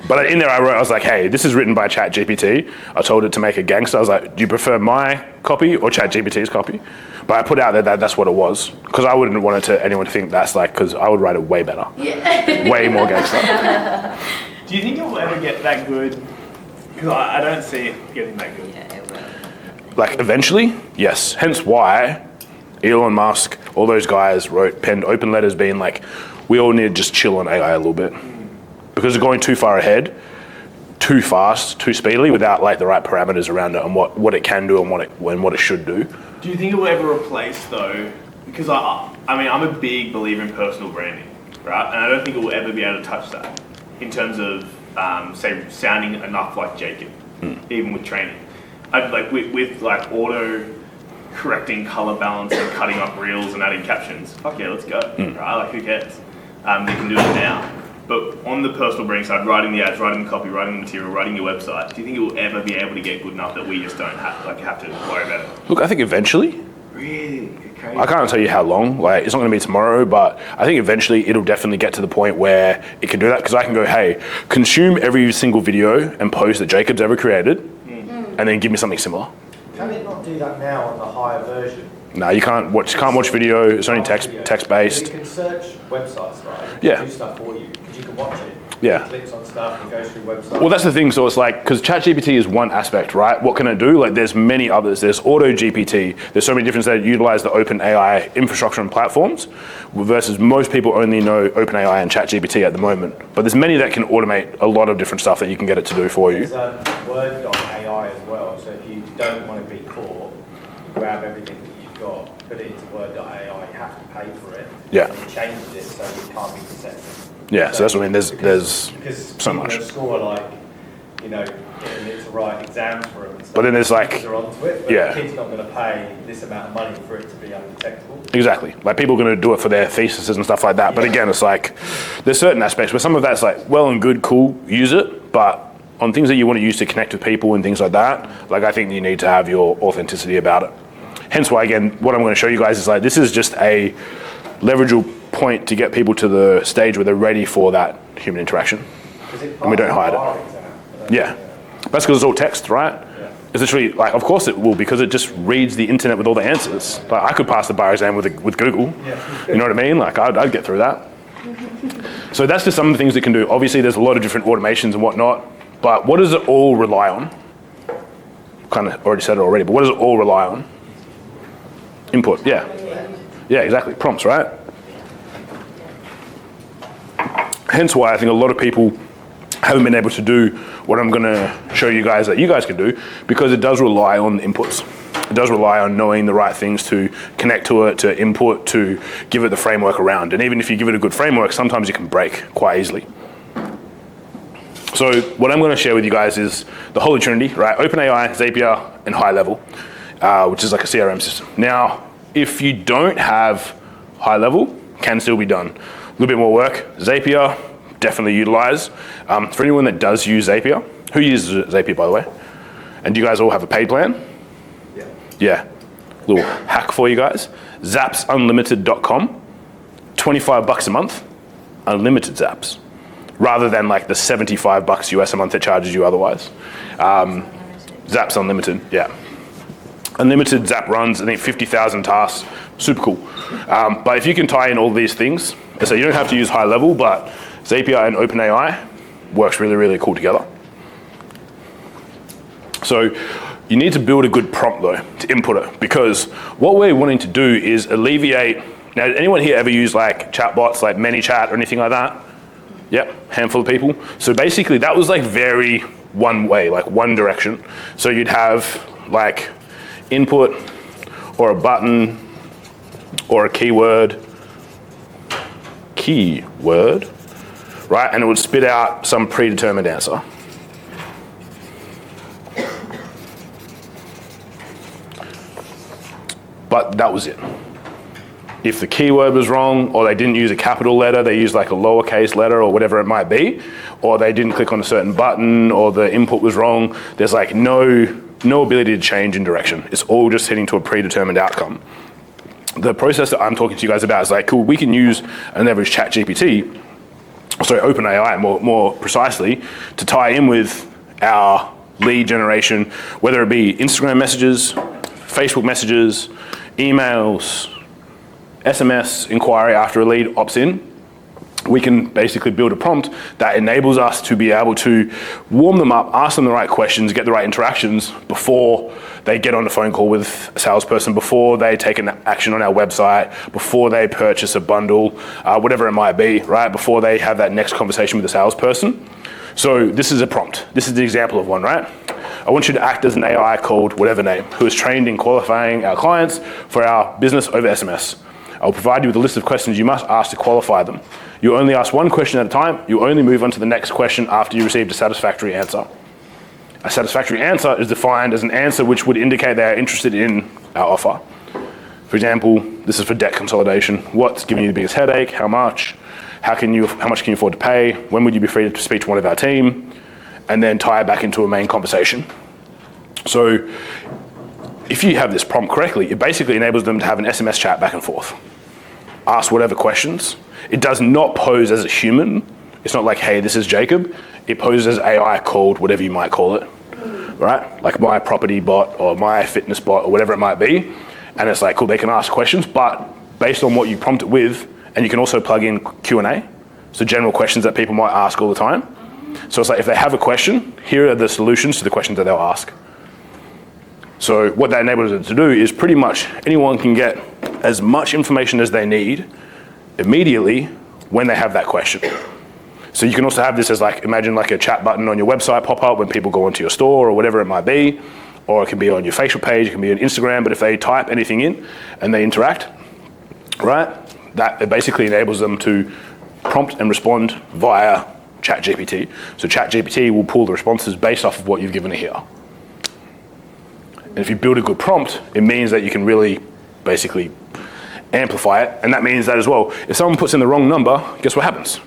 But in there I was like, hey, this is written by ChatGPT. I told it to make a gangster. I was like, do you prefer my copy or ChatGPT's copy? But I put out there that that's what it was, because I wouldn't want anyone to think that's because I would write it way better. Way more gangster. Do you think it will ever get that good? Because I don't see it getting that good. Yeah, it will. Like eventually, yes. Hence why Elon Musk, all those guys penned open letters being like, we all need to just chill on AI a little bit. Because it's going too far ahead, too fast, too speedily, without the right parameters around it and what it can do and what it should do. Do you think it will ever replace though? Because I'm a big believer in personal branding, right? And I don't think it will ever be able to touch that in terms of, say, sounding enough like Jacob, even with training. With auto correcting color balance and cutting up reels and adding captions. Fuck yeah, let's go. Right? Who cares? They can do it now. But on the personal branding side, writing the ads, writing the copy, writing the material, writing your website, do you think it will ever be able to get good enough that we just don't have to worry about it? Look, I think eventually. Really? Okay. I can't tell you how long. It's not going to be tomorrow, but I think eventually it'll definitely get to the point where it can do that, because I can go, hey, consume every single video and post that Jacob's ever created, and then give me something similar. Can it not do that now on the higher version? No, you can't watch video. It's only text based. You can search websites, right? Yeah. Do stuff for you, because you can watch it. Yeah. It clicks on stuff and goes through websites. Well, that's the thing. So it's because ChatGPT is one aspect, right? What can it do? There's many others. There's AutoGPT. There's so many different that utilize the OpenAI infrastructure and platforms, versus most people only know OpenAI and ChatGPT at the moment. But there's many that can automate a lot of different stuff that you can get it to do for you. There's Word on AI as well. So if you don't want to be caught, grab everything that you've got, put it into Word.ai, you have to pay for it. Yeah. And you changed it so it can't be protected. Yeah, so that's what I mean. There's Because so people much. at school are like, you know, getting it to write exams for them and stuff. But then there's like, Kids are onto it, but yeah. the kid's not going to pay this amount of money for it to be undetectable. Exactly. Like people are going to do it for their theses and stuff like that. But again, it's like, there's certain aspects where some of that's like, well and good, cool, use it. But on things that you want to use to connect with people and things like that, like I think you need to have your authenticity about it. Hence why, again, what I'm going to show you guys is like, this is just a leverageable point to get people to the stage where they're ready for that human interaction. And we don't hide it. Yeah. That's because it's all text, right? Yeah. It's literally, like, of course it will, because it just reads the internet with all the answers. Like, I could pass the bar exam with Google. Yeah. You know what I mean? Like, I'd get through that. So that's just some of the things it can do. Obviously, there's a lot of different automations and whatnot, but what does it all rely on? Kind of already said it already, but what does it all rely on? Input, yeah. Yeah, exactly. Prompts, right? Hence why I think a lot of people haven't been able to do what I'm going to show you guys that you guys can do, because it does rely on inputs. It does rely on knowing the right things to connect to it, to input, to give it the framework around. And even if you give it a good framework, sometimes you can break quite easily. So what I'm going to share with you guys is the Holy Trinity, right? OpenAI, Zapier, and High Level, which is like a CRM system. Now, if you don't have High Level, can still be done. A little bit more work. Zapier, definitely utilize. For anyone that does use Zapier, who uses Zapier, by the way? And do you guys all have a paid plan? Yeah. Yeah. Little hack for you guys. zapsunlimited.com, $25 a month, unlimited zaps, rather than like the $75 US a month it charges you otherwise. Zaps Unlimited, yeah. Unlimited Zap runs, I think 50,000 tasks, super cool. But if you can tie in all these things, so you don't have to use High Level, but Zapier and OpenAI works really, really cool together. So you need to build a good prompt though to input it, because what we're wanting to do is alleviate. Now, anyone here ever use like chatbots like ManyChat or anything like that? Yep, handful of people. So basically that was like very one way, like one direction. So you'd have like input or a button or a keyword, right? And it would spit out some predetermined answer. But that was it. If the keyword was wrong, or they didn't use a capital letter, they used like a lowercase letter or whatever it might be, or they didn't click on a certain button, or the input was wrong, there's like no ability to change in direction. It's all just heading to a predetermined outcome. The process that I'm talking to you guys about is like, cool, we can use an average ChatGPT, sorry, OpenAI more precisely, to tie in with our lead generation, whether it be Instagram messages, Facebook messages, emails, SMS inquiry after a lead opts in. We can basically build a prompt that enables us to be able to warm them up, ask them the right questions, get the right interactions before they get on a phone call with a salesperson, before they take an action on our website, before they purchase a bundle, whatever it might be, right? Before they have that next conversation with the salesperson. So this is a prompt. This is the example of one, right? I want you to act as an AI called whatever name, who is trained in qualifying our clients for our business over SMS. I will provide you with a list of questions you must ask to qualify them. You only ask one question at a time. You only move on to the next question after you received a satisfactory answer. A satisfactory answer is defined as an answer which would indicate they are interested in our offer. For example, this is for debt consolidation. What's giving you the biggest headache? How much? How much can you afford to pay? When would you be free to speak to one of our team? And then tie it back into a main conversation. So if you have this prompt correctly, it basically enables them to have an SMS chat back and forth. Ask whatever questions. It does not pose as a human. It's not like, hey, this is Jacob. It poses as AI called, whatever you might call it, right? Like my property bot or my fitness bot or whatever it might be. And it's like, cool, they can ask questions, but based on what you prompt it with, and you can also plug in Q&A, so general questions that people might ask all the time. So it's like, if they have a question, here are the solutions to the questions that they'll ask. So what that enables it to do is pretty much anyone can get as much information as they need immediately when they have that question. So you can also have this as like, imagine like a chat button on your website pop up when people go onto your store or whatever it might be, or it can be on your facial page, it can be on Instagram, but if they type anything in and they interact, right, that it basically enables them to prompt and respond via ChatGPT. So ChatGPT will pull the responses based off of what you've given it here. And if you build a good prompt, it means that you can really basically amplify it. And that means that as well, if someone puts in the wrong number, guess what happens?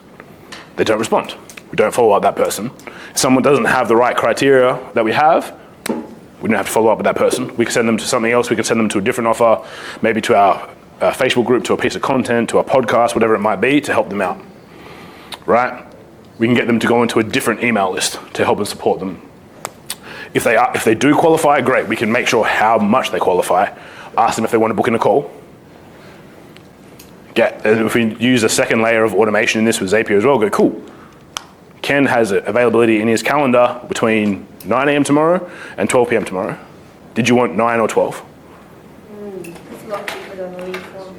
They don't respond. We don't follow up that person. If someone doesn't have the right criteria that we have, we don't have to follow up with that person. We can send them to something else. We can send them to a different offer, maybe to our Facebook group, to a piece of content, to a podcast, whatever it might be, to help them out, right? We can get them to go into a different email list to help and support them. If they do qualify, great. We can make sure how much they qualify. Ask them if they want to book in a call. If we use a second layer of automation in this with Zapier as well, go cool. Ken has availability in his calendar between 9 a.m. tomorrow and 12 p.m. tomorrow. Did you want 9 or 12? It's a lot cheaper than a lead form.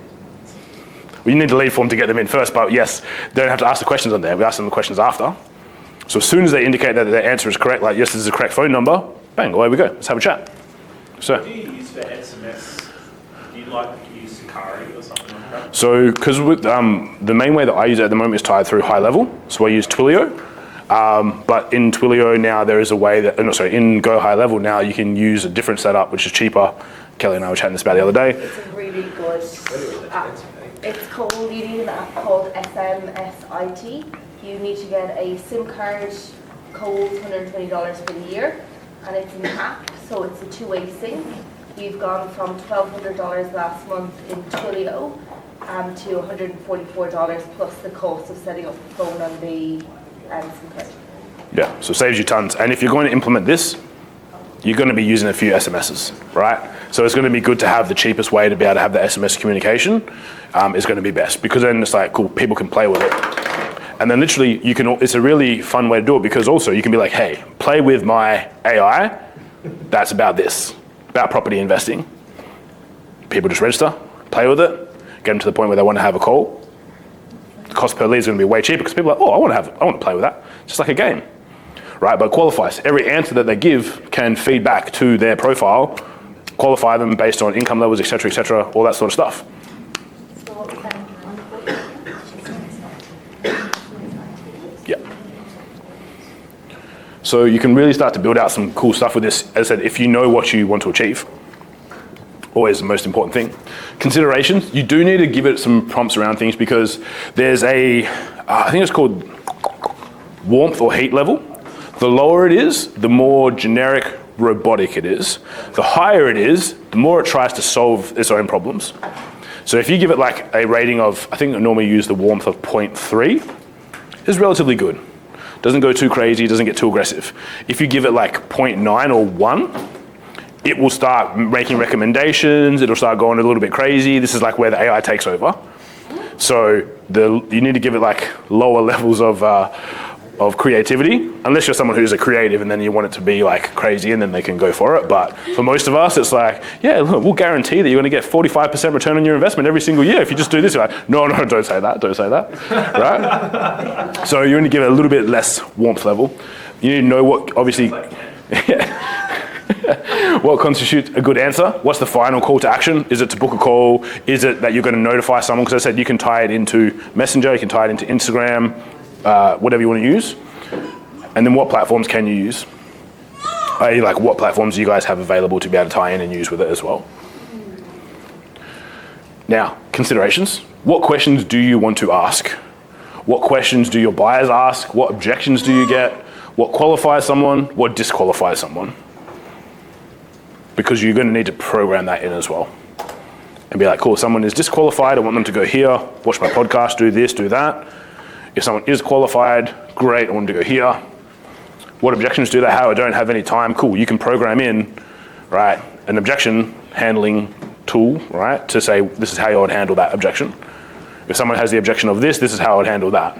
Well, you need the lead form to get them in first, but yes, they don't have to ask the questions on there. We ask them the questions after. So as soon as they indicate that their answer is correct, like yes, this is the correct phone number, bang, away we go. Let's have a chat. So. What do you use for SMS? Do you like use Sakari or something like that? So, because the main way that I use it at the moment is tied through high level. So I use Twilio. But in Twilio now there is a way that, in Go High Level now you can use a different setup which is cheaper. Kelly and I were chatting this about the other day. It's a really good app. It's called, you need an app called SMSIT. You need to get a SIM card, code $120 for the year, and it's an app, so it's a two-way sync. You've gone from $1,200 last month in Twilio to $144 plus the cost of setting up the phone on the SIM card. Yeah, so it saves you tons. And if you're going to implement this, you're going to be using a few SMSs, right? So it's going to be good to have the cheapest way to be able to have the SMS communication is going to be best, because then it's like, cool, people can play with it. And then literally it's a really fun way to do it, because also you can be like, hey, play with my AI that's about this, about property investing. People just register, play with it, get them to the point where they want to have a call. The cost per lead is going to be way cheaper because people are like, oh, I want to play with that. It's just like a game, right? But it qualifies. Every answer that they give can feed back to their profile, qualify them based on income levels, et cetera, all that sort of stuff. Yeah. So you can really start to build out some cool stuff with this. As I said, if you know what you want to achieve, always the most important thing. Considerations, you do need to give it some prompts around things, because there's I think it's called warmth or heat level. The lower it is, the more generic, robotic it is. The higher it is, the more it tries to solve its own problems. So if you give it like a rating of, I think I normally use the warmth of 0.3, it's relatively good. Doesn't go too crazy, doesn't get too aggressive. If you give it like 0.9 or 1, it will start making recommendations, it'll start going a little bit crazy. This is like where the AI takes over. So you need to give it like lower levels of creativity, unless you're someone who's a creative and then you want it to be like crazy and then they can go for it. But for most of us, it's like, yeah, look, we'll guarantee that you're going to get 45% return on your investment every single year if you just do this. You're like, no, don't say that, right? So you need to give it a little bit less warmth level. You need to know what, obviously, what constitutes a good answer. What's the final call to action? Is it to book a call? Is it that you're going to notify someone? Because I said you can tie it into Messenger, you can tie it into Instagram, whatever you want to use. And then what platforms can you use? Like what platforms do you guys have available to be able to tie in and use with it as well? Now, considerations. What questions do you want to ask? What questions do your buyers ask? What objections do you get? What qualifies someone? What disqualifies someone? Because you're going to need to program that in as well. And be like, cool, someone is disqualified, I want them to go here, watch my podcast, do this, do that. If someone is qualified, great, I want them to go here. What objections do they have? I don't have any time. Cool, you can program in, right, an objection handling tool, right, to say this is how you would handle that objection. If someone has the objection of this is how I would handle that.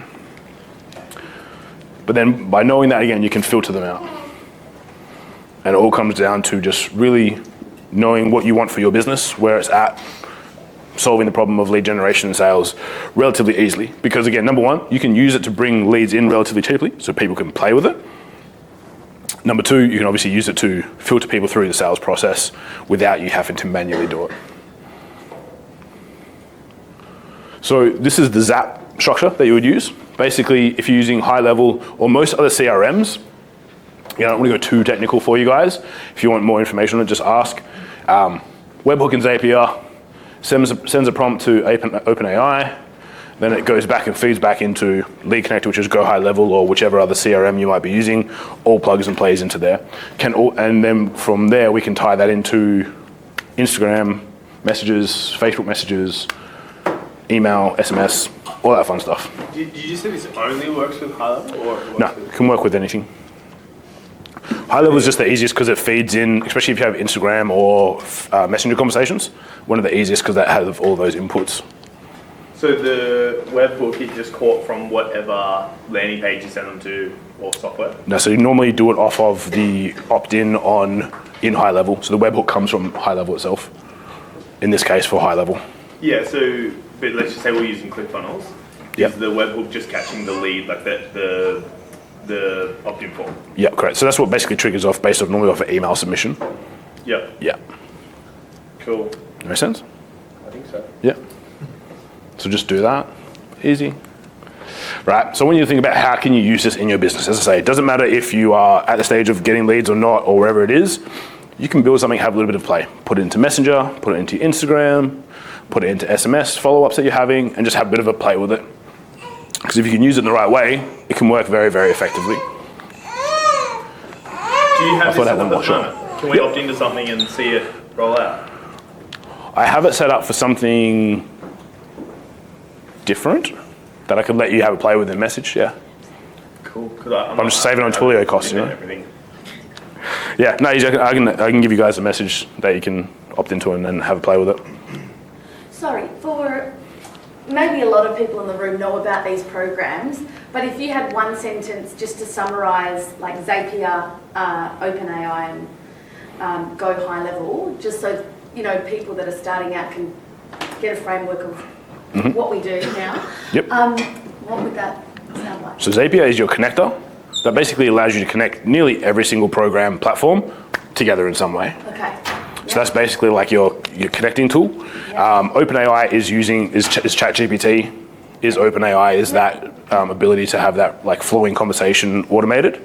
But then by knowing that, again, you can filter them out. And it all comes down to just really knowing what you want for your business, where it's at, solving the problem of lead generation and sales relatively easily. Because again, number one, you can use it to bring leads in relatively cheaply, so people can play with it. Number two, you can obviously use it to filter people through the sales process without you having to manually do it. So this is the ZAP structure that you would use. Basically, if you're using high level or most other CRMs, I don't want to go too technical for you guys. If you want more information on it, just ask. Webhook and Zapier sends a prompt to OpenAI, then it goes back and feeds back into Lead Connector, which is Go High Level, or whichever other CRM you might be using, all plugs and plays into there. And then from there, we can tie that into Instagram messages, Facebook messages, email, SMS, all that fun stuff. Did you say this only works with high level, or it works No, it can work with anything. High level is just the easiest because it feeds in, especially if you have Instagram or messenger conversations, one of the easiest because that has all those inputs. So the webhook is just caught from whatever landing page you send them to, or software? No, so you normally do it off of the opt-in in high level. So the webhook comes from high level itself. In this case, for high level. Yeah, so, but let's just say we're using ClickFunnels. Yep. Is the webhook just catching the lead, like the opt-in form? Yeah, correct. So that's what basically triggers off based on normally off an email submission. Yep. Yeah. Cool. Make sense? I think so. Yeah. So just do that. Easy. Right, so when you think about how can you use this in your business, as I say, it doesn't matter if you are at the stage of getting leads or not, or wherever it is, you can build something, have a little bit of play. Put it into Messenger, put it into Instagram, put it into SMS follow-ups that you're having, and just have a bit of a play with it. Because if you can use it in the right way, it can work very, very effectively. Do you have this set up at the Sure. moment? Can we opt into something and see it roll out? I have it set up for something different that I could let you have a play with in message, yeah. Cool. I'm just saving on Twilio costs, you know? Everything. Yeah, no, I can give you guys a message that you can opt into and then have a play with it. Sorry, for maybe a lot of people in the room know about these programs, but if you had one sentence just to summarise like Zapier, OpenAI and Go High Level, just so people that are starting out can get a framework of what we do now. Yep. What would that sound like? So Zapier is your connector that basically allows you to connect nearly every single program platform together in some way. Okay. So that's basically like your connecting tool. OpenAI is ChatGPT. Is OpenAI is that ability to have that like flowing conversation automated.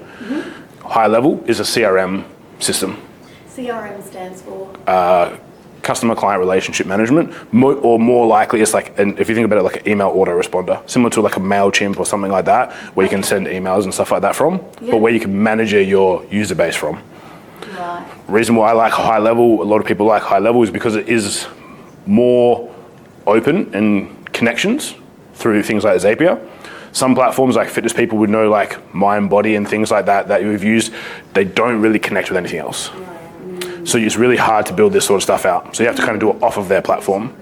High Level is a CRM system. CRM stands for? Customer client relationship management, or more likely it's like, and if you think about it like an email autoresponder, similar to like a MailChimp or something like that, where you can send emails and stuff like that from, but where you can manage your user base from. Right. Reason why I like High Level, a lot of people like High Level, is because it is more open and connections through things like Zapier. Some platforms like fitness people would know, like Mind Body and things like that you've used, they don't really connect with anything else. So it's really hard to build this sort of stuff out. So you have to kind of do it off of their platform.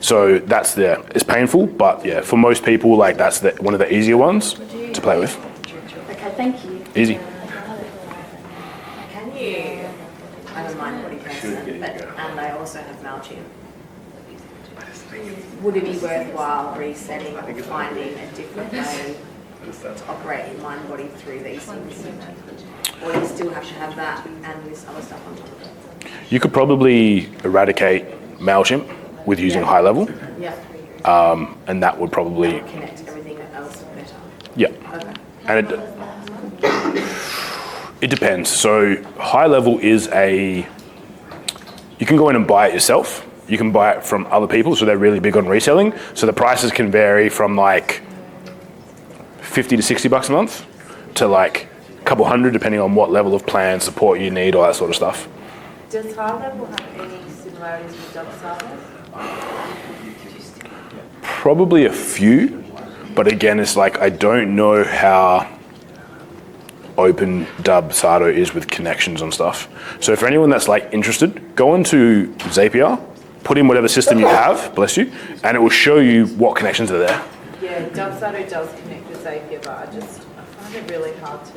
So that's it's painful, but yeah, for most people, like that's one of the easier ones to play with. Okay, thank you. Easy. Can you, I'm a mind body person, and I also have MailChimp. Would it be worthwhile resetting or finding a different way to operate in mind body through these things? Or do you still have to have that and this other stuff on top of it? You could probably eradicate MailChimp with using High Level, Yeah. and that would probably, Connect everything else better. yeah. Okay. And it depends. So High Level is you can go in and buy it yourself. You can buy it from other people, so they're really big on reselling. So the prices can vary from like $50 to $60 a month to like a couple hundred, depending on what level of plan support you need, all that sort of stuff. Does High Level have any similarities with Dub Service? Probably a few, but again, it's like I don't know how open Dub-Sado is with connections and stuff. So for anyone that's like interested, go into Zapier, put in whatever system you have, bless you, and it will show you what connections are there. Yeah, Dub-Sado does connect with Zapier, but I find it really hard to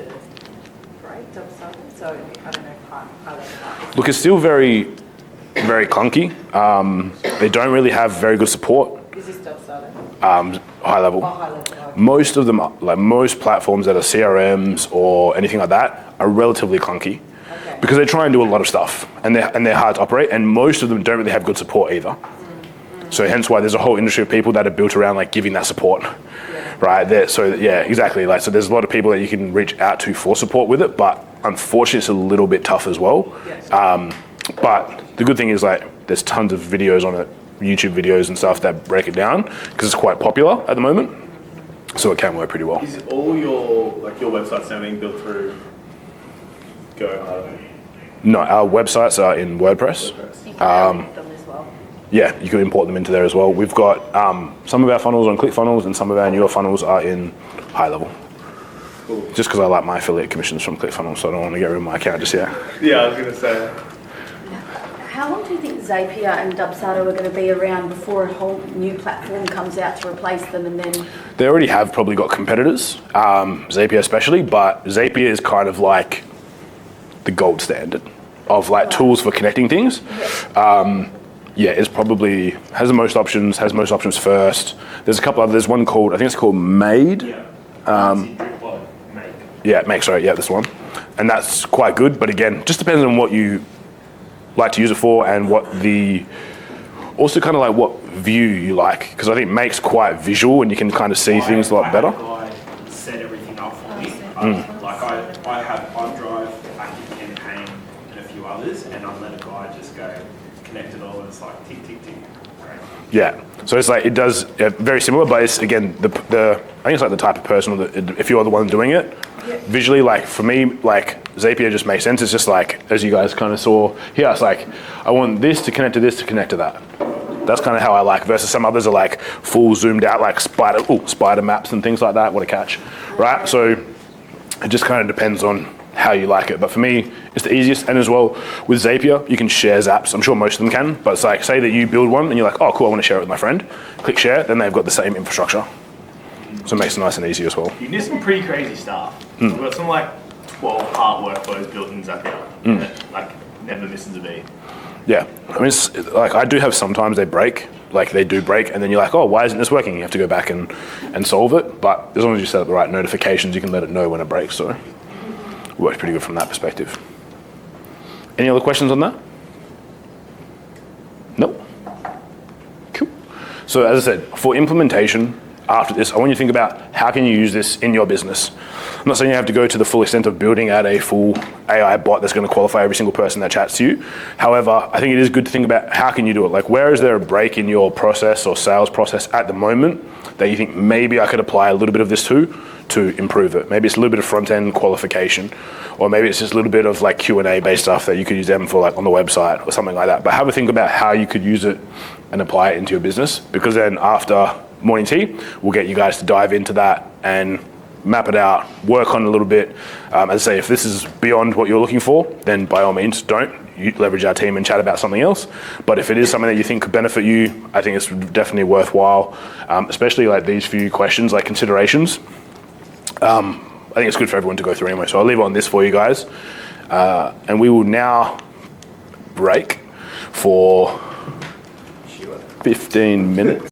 break Dub-Sado, so I don't know if High Level. Look, it's still very, very clunky. They don't really have very good support. Is this Dub-Sado? High Level. Oh, High Level, okay. most of them, like most platforms that are CRMs or anything like that, are relatively clunky. Okay. Because they try and do a lot of stuff, and they're hard to operate, and most of them don't really have good support either. So hence why there's a whole industry of people that are built around like giving that support, right? So yeah, exactly. Like, so there's a lot of people that you can reach out to for support with it, but unfortunately it's a little bit tough as well. Yes. But the good thing is like there's tons of videos on it, YouTube videos and stuff that break it down because it's quite popular at the moment. So it can work pretty well. Is all your websites now being built through Go? No, our websites are in WordPress. You can edit them as well. Yeah, you can import them into there as well. We've got some of our funnels on ClickFunnels and some of our newer funnels are in high level. Cool. Just because I like my affiliate commissions from ClickFunnels, so I don't want to get rid of my account just yet. Yeah, I was going to say. How long do you think Zapier and Dubsado are going to be around before a whole new platform comes out to replace them and then... They already have probably got competitors, Zapier especially, but Zapier is kind of like the gold standard of like tools for connecting things. Yeah, it's probably has the most options, has most options first. There's a couple other, there's one called, I think it's called Made. Make, sorry, yeah, this one. And that's quite good, but again, just depends on what you like to use it for and what also kind of like what view you like. Because I think Make's quite visual and you can kind of see things a lot better. I set everything up for me. Like I have OneDrive, Active Campaign, and a few others, and I let a guy just go connect it all, and it's like tick, tick, tick. Great. Yeah, so it's like it does very similar, but it's again the I think it's like the type of person that if you're the one doing it, visually, like for me, like Zapier just makes sense. It's just like as you guys kind of saw here, it's like I want this to connect to this to connect to that. That's kind of how I like. Versus some others are like full zoomed out, like spider maps and things like that. What a catch, right? So it just kind of depends on how you like it. But for me, it's the easiest. And as well, with Zapier, you can share Zaps. I'm sure most of them can, but it's like, say that you build one and you're like, oh, cool, I want to share it with my friend. Click share, then they've got the same infrastructure. So it makes it nice and easy as well. You can do some pretty crazy stuff. We've got some like 12 part workflows built in Zapier that like never misses a beat. Yeah, I mean, it's, like I do have sometimes they break, like they do break, and then you're like, oh, why isn't this working? You have to go back and solve it. But as long as you set up the right notifications, you can let it know when it breaks. So it works pretty good from that perspective. Any other questions on that? Nope. Cool. So as I said, for implementation, after this, I want you to think about how can you use this in your business. I'm not saying you have to go to the full extent of building out a full AI bot that's going to qualify every single person that chats to you. However, I think it is good to think about how can you do it. Like, where is there a break in your process or sales process at the moment that you think maybe I could apply a little bit of this to improve it? Maybe it's a little bit of front-end qualification, or maybe it's just a little bit of like Q&A based stuff that you could use them for, like on the website or something like that. But have a think about how you could use it and apply it into your business, because then after morning tea, we'll get you guys to dive into that and map it out, work on it a little bit. As I say, if this is beyond what you're looking for, then by all means, don't. You leverage our team and chat about something else. But if it is something that you think could benefit you, I think it's definitely worthwhile, especially like these few questions, like considerations. I think it's good for everyone to go through anyway. So I'll leave on this for you guys. And we will now break for 15 minutes.